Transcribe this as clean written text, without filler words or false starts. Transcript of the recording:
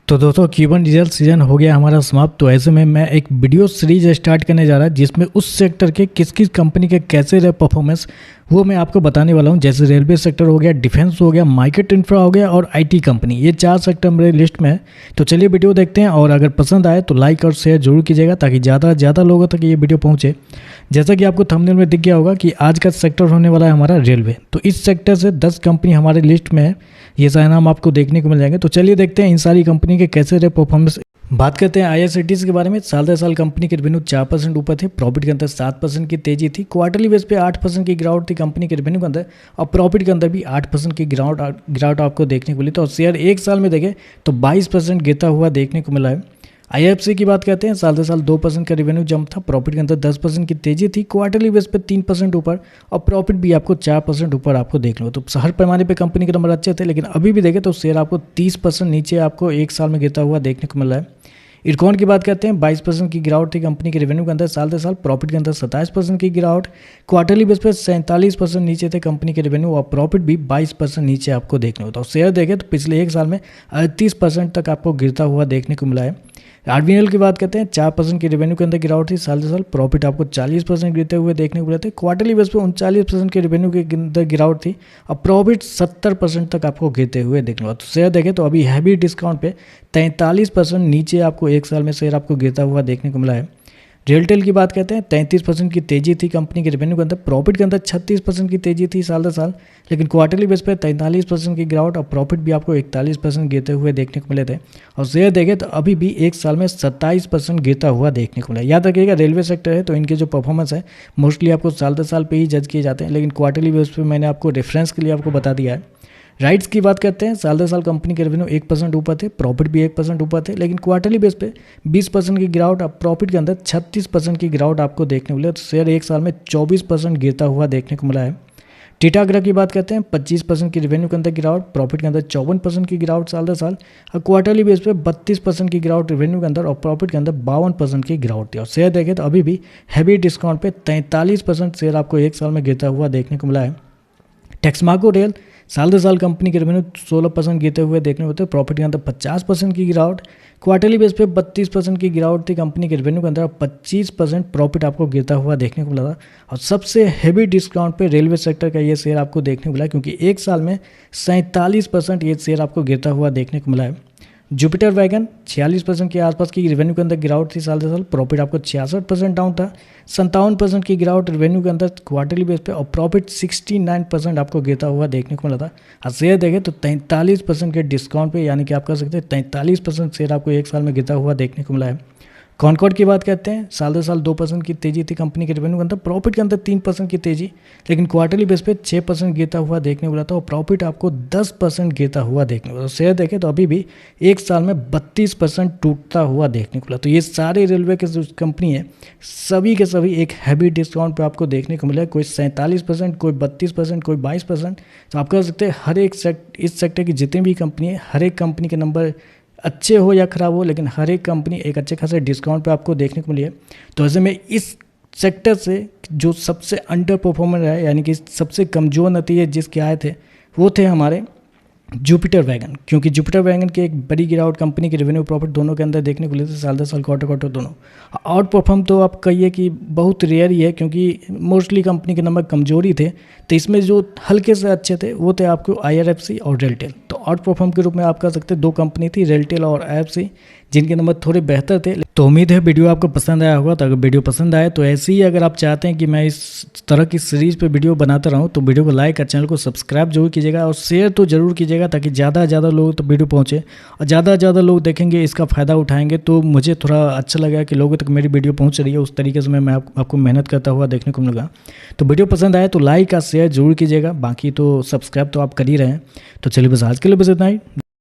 तो दोस्तों Q1 result season हो गया हमारा समाप्त। तो ऐसे में मैं एक वीडियो सीरीज स्टार्ट करने जा रहा है जिसमें उस सेक्टर के किस किस कंपनी के कैसे रहे परफॉर्मेंस वो मैं आपको बताने वाला हूं। जैसे रेलवे सेक्टर हो गया, डिफेंस हो गया, मार्केट इंफ्रा हो गया और आईटी कंपनी, ये 4 सेक्टर मेरे लिस्ट में है। तो चलिए वीडियो देखते हैं और अगर पसंद आए तो लाइक और शेयर जरूर कीजिएगा ताकि ज़्यादा लोगों तक ये वीडियो पहुँचे। जैसा कि आपको थंबनेल में दिख गया होगा कि आज का सेक्टर होने वाला है हमारा रेलवे। तो इस सेक्टर से 10 कंपनी हमारे लिस्ट में है, ये सारे नाम आपको देखने को मिल जाएंगे। तो चलिए देखते हैं इन सारी कंपनी के कैसे रहे परफॉर्मेंस। बात करते हैं आईआरसीटीसी के बारे में। साल दर साल कंपनी के रेवेन्यू 4% ऊपर थे, प्रॉफिट के अंदर 7% की तेजी थी। क्वार्टरली बेस पे 8% की गिरावट थी कंपनी के रेवेन्यू के अंदर और प्रॉफिट के अंदर भी 8% की गिरावट आपको देखने को मिली। तो शेयर एक साल में देखें तो 22% गिरता हुआ देखने को मिला है। आईएफसी की बात करते हैं, साल दर साल 2% का रेवेन्यू जंप था, प्रॉफिट के अंदर 10% की तेजी थी। क्वार्टरली बेस पे 3% ऊपर और प्रॉफिट भी आपको 4% ऊपर आपको देख लो। तो हर पैमाने पे कंपनी के नंबर अच्छे थे, लेकिन अभी भी देखें तो शेयर आपको 30% नीचे आपको एक साल में गिरता हुआ देखने को मिल रहा है। इरकॉन की बात करते हैं, 22% की गिरावट थी कंपनी के रेवेन्यू के अंदर साल दर साल, प्रॉफिट के अंदर 27% की गिरावट। क्वार्टरली बेस पे 47% नीचे थे कंपनी के रेवेन्यू और प्रॉफिट भी 22% नीचे आपको देखने को। तो शेयर देखें तो पिछले एक साल में 38% तक आपको गिरता हुआ देखने को मिला है। आरबीएल की बात करते हैं, 4% की रेवेन्यू के अंदर गिरावट थी साल दर साल, प्रॉफिट आपको 40% गिरते हुए देखने को मिले थे। क्वार्टरली बेस पे 39% के रेवेन्यू के अंदर गिरावट थी और प्रॉफिट 70% तक आपको गिरते हुए देखने को। तो शेयर देखें तो अभी हैवी डिस्काउंट पे 43% नीचे आपको एक साल में शेयर आपको गिरता हुआ देखने को मिला है। रेलटेल की बात करते हैं, 33% की तेजी थी कंपनी के रेवेन्यू के अंदर, प्रॉफिट के अंदर 36% की तेजी थी साल दर साल, लेकिन क्वार्टरली बेस पे 43% की गिरावट और प्रॉफिट भी आपको 41% गिरते हुए देखने को मिले थे। और शेयर देखें तो अभी भी एक साल में 27% गिरता हुआ देखने को मिला। याद रखिएगा रेलवे सेक्टर है तो इनके जो परफॉर्मेंस है मोस्टली आपको साल दर साल पे ही जज किए जाते हैं, लेकिन क्वार्टरली बेस पे मैंने आपको रेफरेंस के लिए आपको बता दिया है। राइट्स की बात करते हैं, साल दर साल कंपनी के रेवेन्यू 1% ऊपर थे, प्रॉफिट भी 1% ऊपर थे, लेकिन क्वार्टरली बेस पे 20% की गिरावट और प्रॉफिट के अंदर 36% की गिरावट आपको देखने को मिला। तो शेयर एक साल में 24% गिरता हुआ देखने को मिला है। टीटागृह की बात करते हैं, 25% की रेवेन्यू के अंदर गिरावट, प्रॉफिट के अंदर 54% की गिरावट साल दर साल और क्वार्टरली बेस पे 32% की गिरावट रेवेन्यू के अंदर और प्रॉफिट के अंदर 52% की गिरावट थी। और शेयर देखें तो अभी भी हैवी डिस्काउंट पे 43% शेयर आपको एक साल में गिरता हुआ देखने को मिला है। टेक्समाको रेल, साल दर साल कंपनी के रेवेन्यू 16% गिरते हुए देखने को होते, प्रॉफिट के अंदर 50% की गिरावट। क्वार्टरली बेस पे 32% की गिरावट थी कंपनी के रेवेन्यू के अंदर, 25% प्रॉफिट आपको गिरता हुआ देखने को मिला था। और सबसे हैवी डिस्काउंट पे रेलवे सेक्टर का ये शेयर आपको देखने को मिला, क्योंकि एक साल में 47% ये शेयर आपको गिरता हुआ देखने को मिला है। जुपिटर वैगन, 46% के आसपास की रेवेन्यू के अंदर गिरावट थी साल दर साल, प्रॉफिट आपको 66% डाउन था। 57% की गिरावट रेवेन्यू के अंदर क्वार्टरली बेस पे और प्रॉफिट 69% आपको गिरता हुआ देखने को मिला था। और शेयर देखें तो 43% के डिस्काउंट पे, यानी कि आप कह सकते हैं 43% शेयर आपको एक साल में गिरता हुआ देखने को मिला है। कॉनकॉर्ड की बात करते हैं, साल दर साल 2% की तेजी थी कंपनी के रेवेन्यू के अंदर, प्रॉफिट के अंदर 3% की तेजी, लेकिन क्वार्टरली बेस पे 6% गिरता हुआ देखने को मिला था और प्रॉफिट आपको 10% गिरता हुआ देखने को मिला। शेयर देखें तो अभी भी एक साल में 32% टूटता हुआ देखने को मिला। तो ये सारे रेलवे के जो कंपनी है सभी के सभी एक हैवी डिस्काउंट पर आपको देखने को मिला है। कोई 47%, कोई 32%, कोई 22%। तो आप कह सकते हैं हर एक इस सेक्टर की जितनी भी कंपनी है, हर एक कंपनी के नंबर अच्छे हो या ख़राब हो, लेकिन हर एक कंपनी एक अच्छे खासे डिस्काउंट पे आपको देखने को मिली है। तो ऐसे में इस सेक्टर से जो सबसे अंडर परफॉर्मर है, यानी कि सबसे कमज़ोर नतीजे जिसके आए थे वो थे हमारे जुपिटर वैगन, क्योंकि जुपिटर वैगन की एक बड़ी गिरावट कंपनी के रेवेन्यू प्रॉफिट दोनों के अंदर देखने को मिले थे साल दर साल, क्वार्टर दोनों। आउट परफॉर्म तो आप कहिए कि बहुत रेयर ही है, क्योंकि मोस्टली कंपनी के नंबर कमजोरी थे। तो इसमें जो हल्के से अच्छे थे वो थे आपको आईआरएफसी और रेलटेल। तो आउट परफॉर्म के रूप में आप कह सकते हैं 2 कंपनी थी, रेलटेल और आईआरएफसी, जिनके नंबर थोड़े बेहतर थे। तो उम्मीद है वीडियो आपको पसंद आया होगा। तो अगर वीडियो पसंद आए तो ऐसे ही अगर आप चाहते हैं कि मैं इस तरह की सीरीज़ पे वीडियो बनाता रहूं तो वीडियो को लाइक और चैनल को सब्सक्राइब जरूर कीजिएगा और शेयर तो जरूर कीजिएगा, ताकि ज़्यादा लोग तो वीडियो पहुंचे और ज़्यादा लोग देखेंगे, इसका फ़ायदा उठाएंगे। तो मुझे थोड़ा अच्छा लगा कि लोगों तक मेरी वीडियो पहुँच रही है, उस तरीके से मैं आपको मेहनत करता हुआ देखने को मिलेगा। तो वीडियो पसंद आए तो लाइक और शेयर जरूर कीजिएगा, बाकी तो सब्सक्राइब तो आप कर ही रहे हैं। तो चलिए बस आज के लिए बस इतना ही।